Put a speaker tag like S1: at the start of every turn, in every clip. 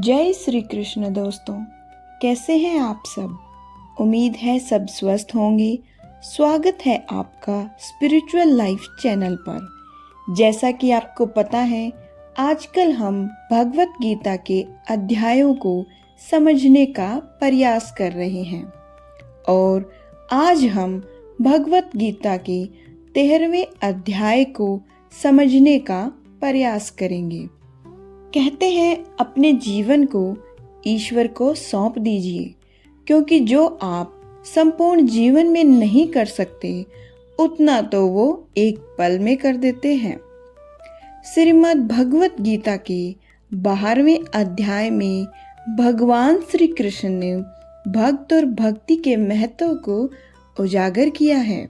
S1: जय श्री कृष्ण दोस्तों, कैसे हैं आप सब। उम्मीद है सब स्वस्थ होंगे। स्वागत है आपका स्पिरिचुअल लाइफ चैनल पर। जैसा कि आपको पता है, आजकल हम भगवत गीता के अध्यायों को समझने का प्रयास कर रहे हैं और आज हम भगवत गीता के 13वें अध्याय को समझने का प्रयास करेंगे। कहते हैं अपने जीवन को ईश्वर को सौंप दीजिए, क्योंकि जो आप संपूर्ण जीवन में नहीं कर सकते उतना तो वो एक पल में कर देते हैं। श्रीमद् भगवत गीता के 12वें अध्याय में भगवान श्री कृष्ण ने भक्त और भक्ति के महत्व को उजागर किया है।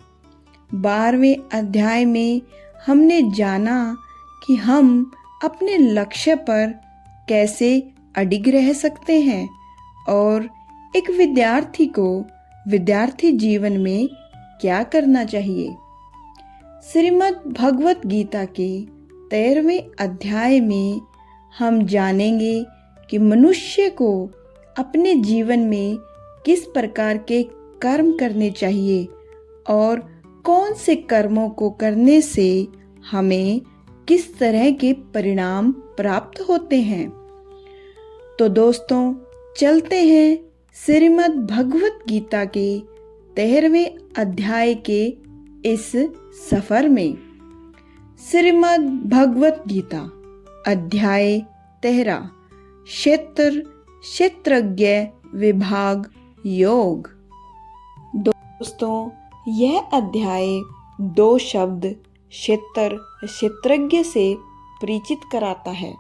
S1: 12वें अध्याय में हमने जाना कि हम अपने लक्ष्य पर कैसे अडिग रह सकते हैं और एक विद्यार्थी को विद्यार्थी जीवन में क्या करना चाहिए। श्रीमद् भगवत गीता के 13वें अध्याय में हम जानेंगे कि मनुष्य को अपने जीवन में किस प्रकार के कर्म करने चाहिए और कौन से कर्मों को करने से हमें किस तरह के परिणाम प्राप्त होते हैं। तो दोस्तों, चलते हैं श्रीमद् भगवत गीता के 13वें अध्याय के इस सफर में। श्रीमद् भगवत गीता अध्याय 13 क्षेत्रज्ञ विभाग योग। दोस्तों, यह अध्याय दो शब्द क्षेत्रज्ञ से परिचित कराता है।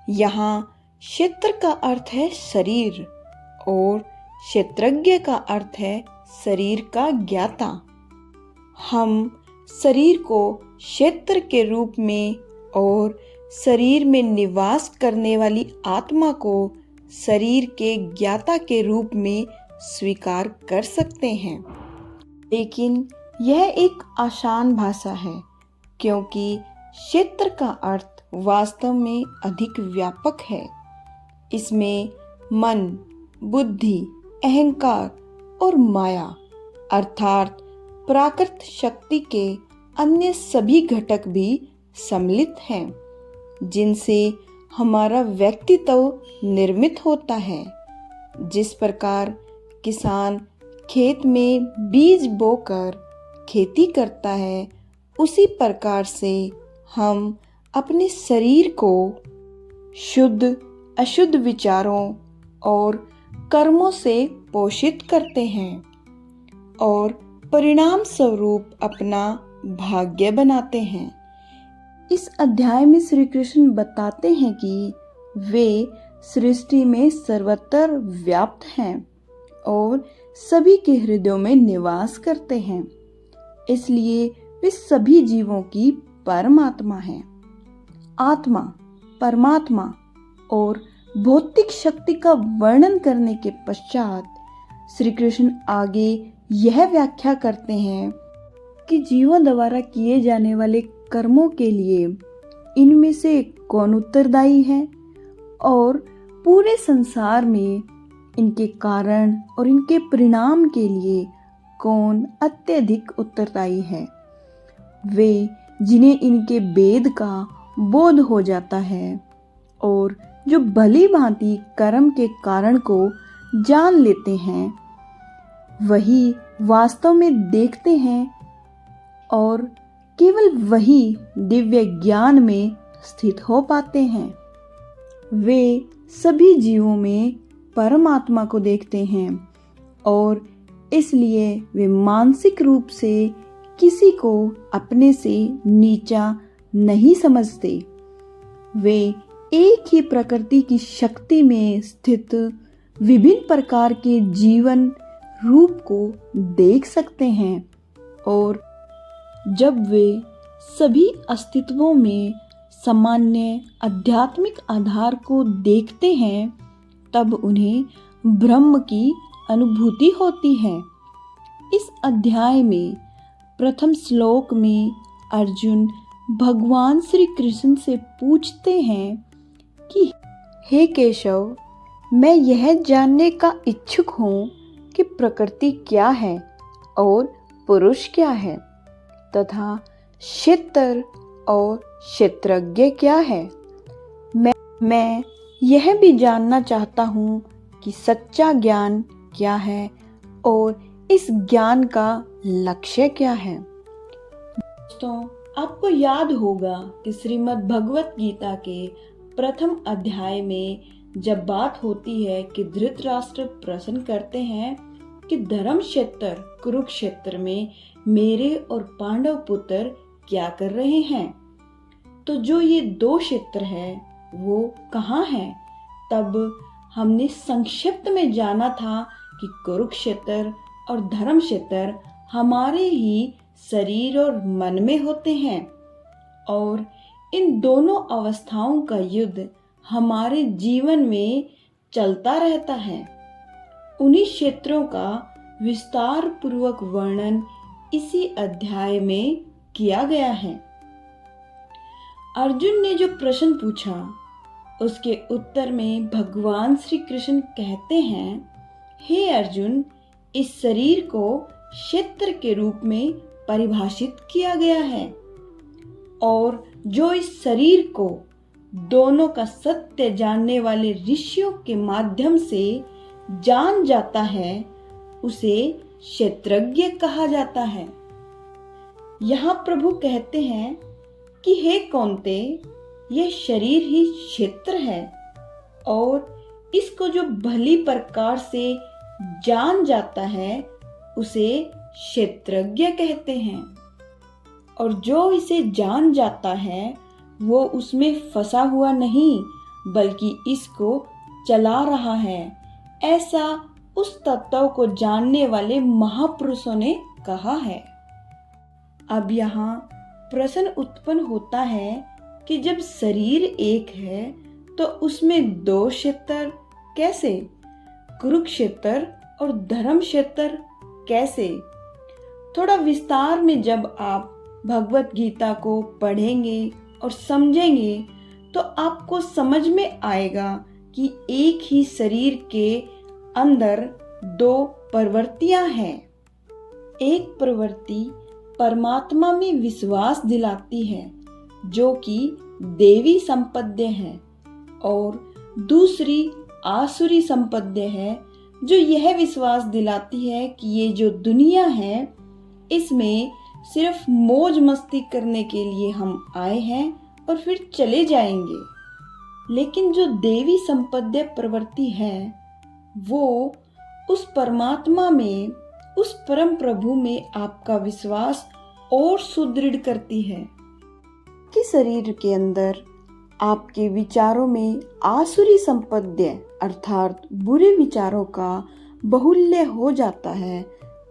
S1: यहाँ क्षेत्र का अर्थ है शरीर और क्षेत्रज्ञ का अर्थ है शरीर का ज्ञाता। हम शरीर को क्षेत्र के रूप में और शरीर में निवास करने वाली आत्मा को शरीर के ज्ञाता के रूप में स्वीकार कर सकते हैं, लेकिन यह एक आसान भाषा है, क्योंकि क्षेत्र का अर्थ वास्तव में अधिक व्यापक है। इसमें मन, बुद्धि, अहंकार और माया अर्थात प्राकृत शक्ति के अन्य सभी घटक भी सम्मिलित हैं, जिनसे हमारा व्यक्तित्व निर्मित होता है। जिस प्रकार किसान खेत में बीज बोकर खेती करता है, उसी प्रकार से हम अपने शरीर को शुद्ध अशुद्ध विचारों और कर्मों से पोषित करते हैं और परिणाम स्वरूप अपना भाग्य बनाते हैं। इस अध्याय में श्री कृष्ण बताते हैं कि वे सृष्टि में सर्वत्र व्याप्त हैं और सभी के हृदयों में निवास करते हैं, इसलिए वे सभी जीवों की परमात्मा हैं। आत्मा, परमात्मा और भौतिक शक्ति का वर्णन करने के पश्चात श्री कृष्ण आगे यह व्याख्या करते हैं कि जीवों द्वारा किए जाने वाले कर्मों के लिए इनमें से कौन उत्तरदायी है और पूरे संसार में इनके कारण और इनके परिणाम के लिए कौन अत्यधिक उत्तरदायी है। वे जिन्हें इनके वेद का बोध हो जाता है और जो भली भांति कर्म के कारण को जान लेते हैं, वही वास्तव में देखते हैं और केवल वही दिव्य ज्ञान में स्थित हो पाते हैं। वे सभी जीवों में परमात्मा को देखते हैं और इसलिए वे मानसिक रूप से किसी को अपने से नीचा नहीं समझते। वे एक ही प्रकृति की शक्ति में स्थित विभिन्न प्रकार के जीवन रूप को देख सकते हैं और जब वे सभी अस्तित्वों में सामान्य आध्यात्मिक आधार को देखते हैं, तब उन्हें ब्रह्म की अनुभूति होती है। इस अध्याय में प्रथम श्लोक में अर्जुन भगवान श्री कृष्ण से पूछते हैं कि हे केशव, मैं यह जानने का इच्छुक हूँ कि प्रकृति क्या है और पुरुष क्या है, तथा क्षेत्र और क्षेत्रज्ञ क्या है। मैं यह भी जानना चाहता हूँ कि सच्चा ज्ञान क्या है और इस ज्ञान का लक्ष्य क्या है। दोस्तों, आपको याद होगा कि श्रीमद् भगवत गीता के प्रथम अध्याय में जब बात होती है कि धृतराष्ट्र प्रश्न करते हैं कि धर्म क्षेत्र कुरुक्षेत्र में मेरे और पांडव पुत्र क्या कर रहे हैं, तो जो ये दो क्षेत्र है वो कहाँ हैं। तब हमने संक्षिप्त में जाना था कि कुरुक्षेत्र और धर्म क्षेत्र हमारे ही शरीर और मन में होते हैं और इन दोनों अवस्थाओं का युद्ध हमारे जीवन में चलता रहता है। उन्हीं क्षेत्रों का विस्तार पूर्वक वर्णन इसी अध्याय में किया गया है। अर्जुन ने जो प्रश्न पूछा उसके उत्तर में भगवान श्री कृष्ण कहते हैं, हे अर्जुन, इस शरीर को क्षेत्र के रूप में परिभाषित किया गया है और जो इस शरीर को दोनों का सत्य जानने वाले ऋषियों के माध्यम से जान जाता है उसे क्षेत्रज्ञ कहा जाता है। यहाँ प्रभु कहते हैं कि हे कौन्ते, यह शरीर ही क्षेत्र है और इसको जो भली प्रकार से जान जाता है उसे क्षेत्रज्ञ कहते हैं और जो इसे जान जाता है वो उसमें फंसा हुआ नहीं बल्कि इसको चला रहा है, ऐसा उस तत्व को जानने वाले महापुरुषों ने कहा है। अब यहाँ प्रश्न उत्पन्न होता है कि जब शरीर एक है तो उसमें दो क्षेत्र कैसे, कुरुक्षेत्र और धर्म क्षेत्र कैसे। थोड़ा विस्तार में जब आप भगवत गीता को पढ़ेंगे और समझेंगे तो आपको समझ में आएगा कि एक ही शरीर के अंदर दो प्रवृत्तियां हैं। एक प्रवृत्ति परमात्मा में विश्वास दिलाती है जो कि देवी संपद्य है और दूसरी आसुरी संपद्य है जो यह विश्वास दिलाती है कि ये जो दुनिया है इसमें सिर्फ मौज मस्ती करने के लिए हम आए हैं और फिर चले जाएंगे। लेकिन जो देवी संपद्य प्रवृत्ति है वो उस परमात्मा में, उस परम प्रभु में आपका विश्वास और सुदृढ़ करती है कि शरीर के अंदर आपके विचारों में आसुरी संपद्य अर्थात बुरे विचारों का बाहुल्य हो जाता है,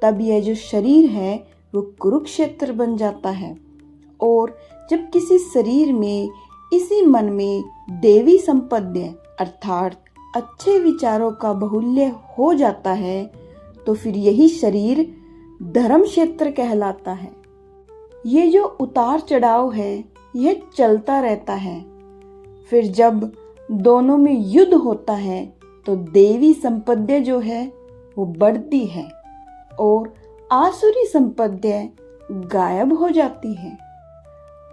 S1: तब यह जो शरीर है वो कुरुक्षेत्र बन जाता है। और जब किसी शरीर में, इसी मन में देवी संपद्य अर्थात अच्छे विचारों का बाहुल्य हो जाता है तो फिर यही शरीर धर्म क्षेत्र कहलाता है। ये जो उतार चढ़ाव है यह चलता रहता है। फिर जब दोनों में युद्ध होता है तो देवी संपद्य जो है वो बढ़ती है और आसुरी संपद्य गायब हो जाती है।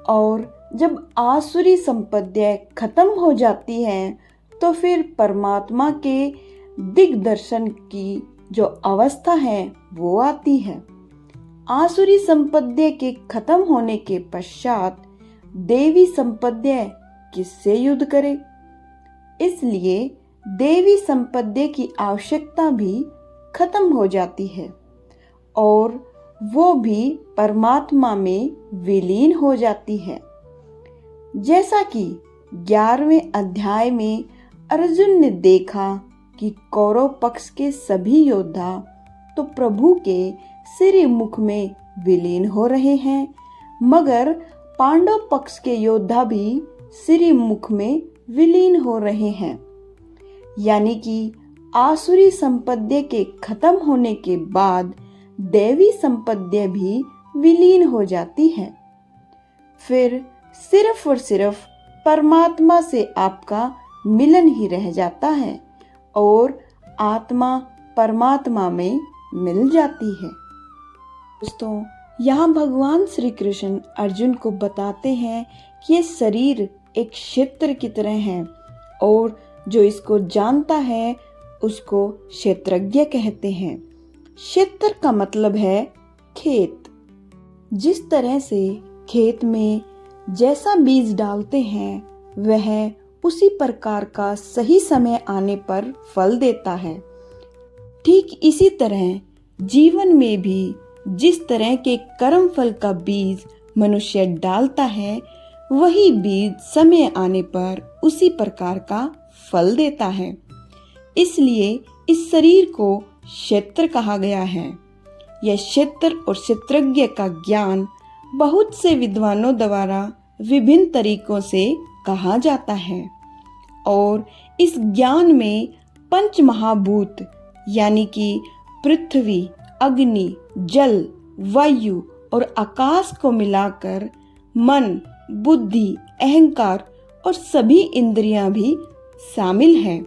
S1: और जब आसुरी संपद्य खत्म हो जाती है तो फिर परमात्मा के दिग्दर्शन की जो अवस्था है वो आती है। आसुरी संपद्य के खत्म होने के पश्चात देवी संपद्य किससे युद्ध करे, इसलिए देवी संपद्य की आवश्यकता भी खत्म हो जाती है और वो भी परमात्मा में विलीन हो जाती है। जैसा कि 11वें अध्याय में अर्जुन ने देखा कि कौरव पक्ष के सभी योद्धा तो प्रभु के श्री मुख में विलीन हो रहे हैं, मगर पांडव पक्ष के योद्धा भी श्री मुख में विलीन हो रहे हैं। यानी कि आसुरी संपद्य के खत्म होने के बाद देवी संपद्य भी विलीन हो जाती है। फिर सिर्फ और सिर्फ परमात्मा से आपका मिलन ही रह जाता है और आत्मा परमात्मा में मिल जाती है। दोस्तों, यहाँ भगवान श्री कृष्ण अर्जुन को बताते हैं कि ये शरीर एक क्षेत्र की तरह है और जो इसको जानता है उसको क्षेत्रज्ञ कहते हैं। क्षेत्र का मतलब है खेत। जिस तरह से खेत में जैसा बीज डालते हैं वह उसी प्रकार का सही समय आने पर फल देता है, ठीक इसी तरह जीवन में भी जिस तरह के कर्म फल का बीज मनुष्य डालता है वही बीज समय आने पर उसी प्रकार का फल देता है। इसलिए इस शरीर को क्षेत्र कहा गया है। यह क्षेत्र और क्षेत्रज्ञ का ज्ञान बहुत से विद्वानों द्वारा विभिन्न तरीकों से कहा जाता है और इस ज्ञान में पंच महाभूत यानी कि पृथ्वी, अग्नि, जल, वायु और आकाश को मिलाकर मन, बुद्धि, अहंकार और सभी इंद्रियां भी शामिल हैं।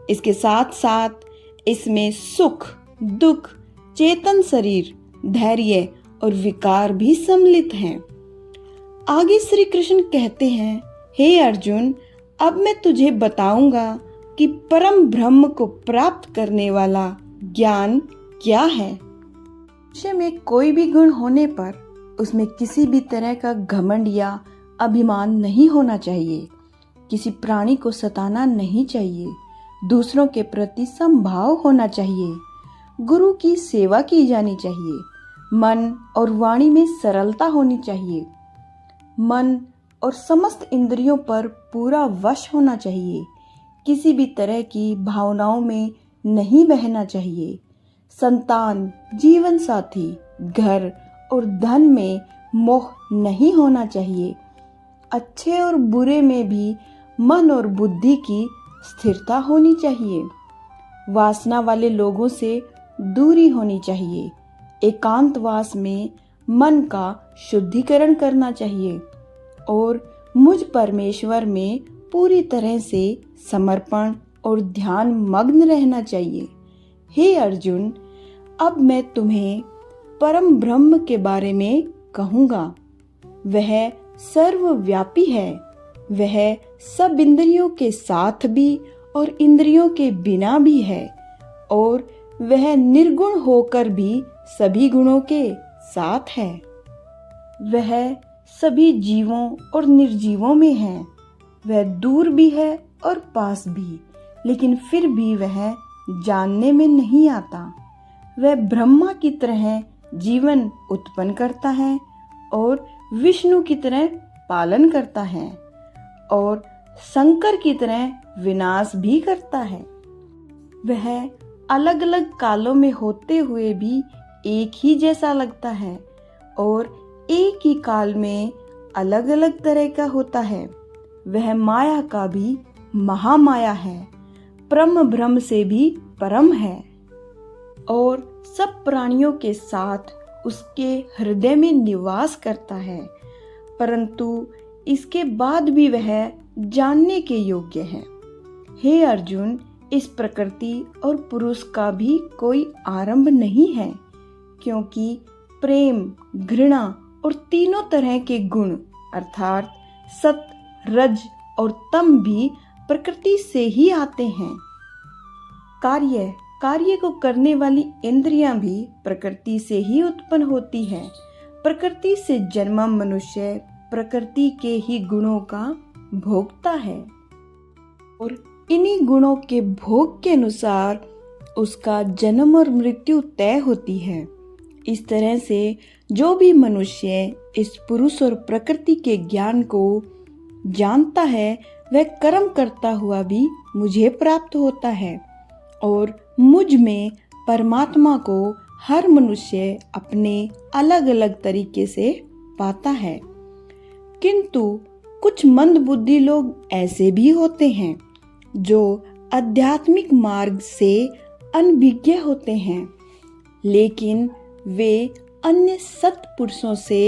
S1: इसके साथ साथ इसमें सुख, दुख, चेतन शरीर, धैर्य और विकार भी सम्मिलित हैं। आगे श्री कृष्ण कहते हैं, हे अर्जुन, अब मैं तुझे बताऊंगा कि परम ब्रह्म को प्राप्त करने वाला ज्ञान क्या है। मनुष्य में कोई भी गुण होने पर उसमें किसी भी तरह का घमंड या अभिमान नहीं होना चाहिए। किसी प्राणी को सताना नहीं चाहिए। दूसरों के प्रति समभाव होना चाहिए। गुरु की सेवा की जानी चाहिए। मन और वाणी में सरलता होनी चाहिए। मन और समस्त इंद्रियों पर पूरा वश होना चाहिए। किसी भी तरह की भावनाओं में नहीं बहना चाहिए। संतान, जीवन साथी, घर और धन में मोह नहीं होना चाहिए। अच्छे और बुरे में भी मन और बुद्धि की स्थिरता होनी चाहिए। वासना वाले लोगों से दूरी होनी चाहिए। एकांतवास में मन का शुद्धिकरण करना चाहिए और मुझ परमेश्वर में पूरी तरह से समर्पण और ध्यान मग्न रहना चाहिए। हे अर्जुन, अब मैं तुम्हें परम ब्रह्म के बारे में कहूँगा। वह सर्वव्यापी है। वह सब इंद्रियों के साथ भी और इंद्रियों के बिना भी है और वह निर्गुण होकर भी सभी गुणों के साथ है। वह सभी जीवों और निर्जीवों में है। वह दूर भी है और पास भी, लेकिन फिर भी वह जानने में नहीं आता। वह ब्रह्मा की तरह जीवन उत्पन्न करता है और विष्णु की तरह पालन करता है और शंकर की तरह विनाश भी करता है। वह अलग अलग कालों में होते हुए भी एक ही जैसा लगता है और एक ही काल में अलग अलग तरह का होता है। वह माया का भी महामाया है, परम ब्रह्म से भी परम है और सब प्राणियों के साथ उसके हृदय में निवास करता है, परंतु इसके बाद भी वह जानने के योग्य है। हे अर्जुन, इस प्रकृति और पुरुष का भी कोई आरंभ नहीं है, क्योंकि प्रेम, घृणा और तीनों तरह के गुण अर्थात सत, रज और तम भी प्रकृति से ही आते हैं। कार्य को करने वाली इंद्रियां भी प्रकृति से ही उत्पन्न होती है। प्रकृति से जन्मा मनुष्य प्रकृति के ही गुणों का भोगता है और इन्हीं गुणों के भोग के अनुसार उसका जन्म और मृत्यु तय होती है। इस तरह से जो भी मनुष्य इस पुरुष और प्रकृति के ज्ञान को जानता है वह कर्म करता हुआ भी मुझे प्राप्त होता है और मुझ में परमात्मा को हर मनुष्य अपने अलग अलग तरीके से पाता है। किंतु कुछ मंदबुद्धि लोग ऐसे भी होते हैं जो आध्यात्मिक मार्ग से अनभिज्ञ होते हैं, लेकिन वे अन्य सत्पुरुषों से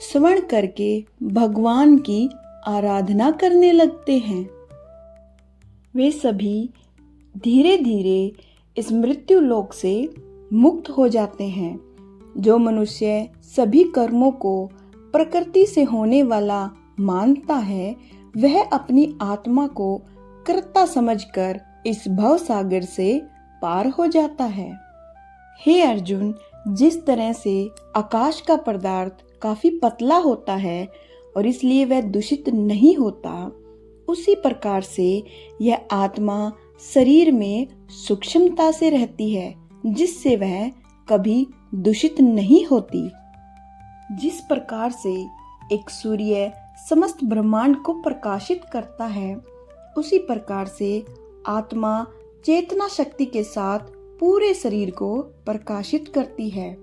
S1: श्रवण करके भगवान की आराधना करने लगते हैं। वे सभी धीरे धीरे इस मृत्यु लोक से मुक्त हो जाते हैं। जो मनुष्य सभी कर्मों को प्रकृति से होने वाला मानता है, वह अपनी आत्मा को कर्ता समझकर इस भव सागर से पार हो जाता है। हे अर्जुन, जिस तरह से आकाश का पदार्थ काफी पतला होता है और इसलिए वह दूषित नहीं होता, उसी प्रकार से यह आत्मा शरीर में सूक्ष्मता से रहती है, जिससे वह कभी दूषित नहीं होती। जिस प्रकार से एक सूर्य समस्त ब्रह्मांड को प्रकाशित करता है, उसी प्रकार से आत्मा चेतना शक्ति के साथ पूरे शरीर को प्रकाशित करती है।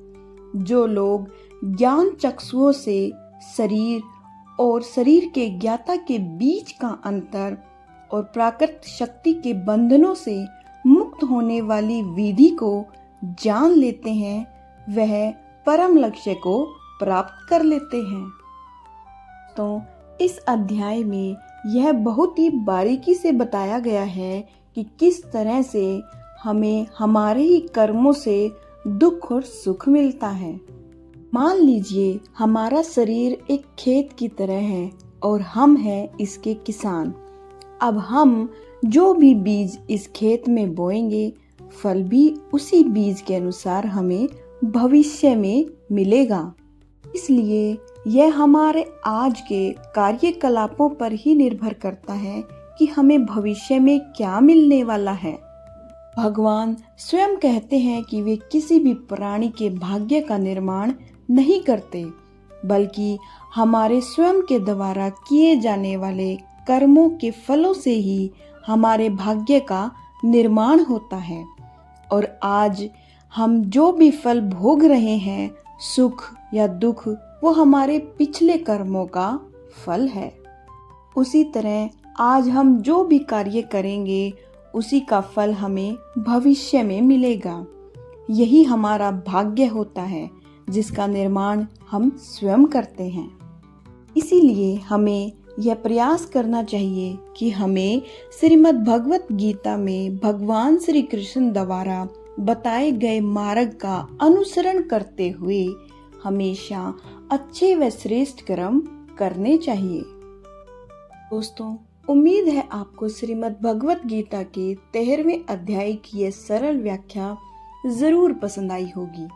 S1: जो लोग ज्ञान चक्षुओं से शरीर और शरीर के ज्ञाता के बीच का अंतर और प्राकृत शक्ति के बंधनों से मुक्त होने वाली विधि को जान लेते हैं, वह परम लक्ष्य को प्राप्त कर लेते हैं। तो इस अध्याय में यह बहुत ही बारीकी से बताया गया है कि किस तरह से हमें हमारे ही कर्मों से दुख और सुख मिलता है। मान लीजिए हमारा शरीर एक खेत की तरह है और हम हैं इसके किसान। अब हम जो भी बीज इस खेत में बोएंगे, फल भी उसी बीज के अनुसार हमें भविष्य में मिलेगा। इसलिए यह हमारे आज के कार्यकलापों पर ही निर्भर करता है कि हमें भविष्य में क्या मिलने वाला है। भगवान स्वयं कहते हैं कि वे किसी भी प्राणी के भाग्य का निर्माण नहीं करते, बल्कि हमारे स्वयं के द्वारा किए जाने वाले कर्मों के फलों से ही हमारे भाग्य का निर्माण होता है। और आज हम जो भी फल भोग रहे हैं, सुख या दुख, वो हमारे पिछले कर्मों का फल है। उसी तरह आज हम जो भी कार्य करेंगे, उसी का फल हमें भविष्य में मिलेगा। यही हमारा भाग्य होता है, जिसका निर्माण हम स्वयं करते हैं। इसीलिए हमें यह प्रयास करना चाहिए कि हमें श्रीमद् भगवत गीता में भगवान श्री कृष्ण द्वारा बताए गए मार्ग का अनुसरण करते हुए हमेशा अच्छे व श्रेष्ठ कर्म करने चाहिए। दोस्तों, उम्मीद है आपको श्रीमद् भगवत गीता के 13वें अध्याय की यह सरल व्याख्या जरूर पसंद आई होगी।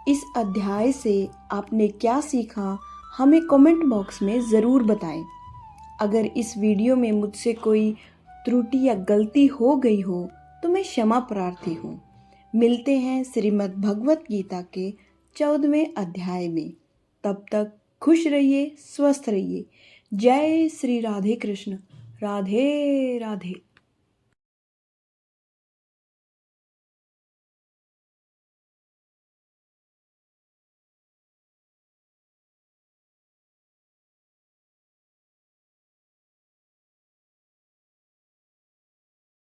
S1: इस अध्याय से आपने क्या सीखा, हमें कमेंट बॉक्स में जरूर बताएं। अगर इस वीडियो में मुझसे कोई त्रुटि या गलती हो गई हो तो मैं क्षमा प्रार्थी हूँ। मिलते हैं श्रीमद् भगवत गीता के 14वें अध्याय में। तब तक खुश रहिए, स्वस्थ रहिए। जय श्री राधे कृष्ण। राधे राधे।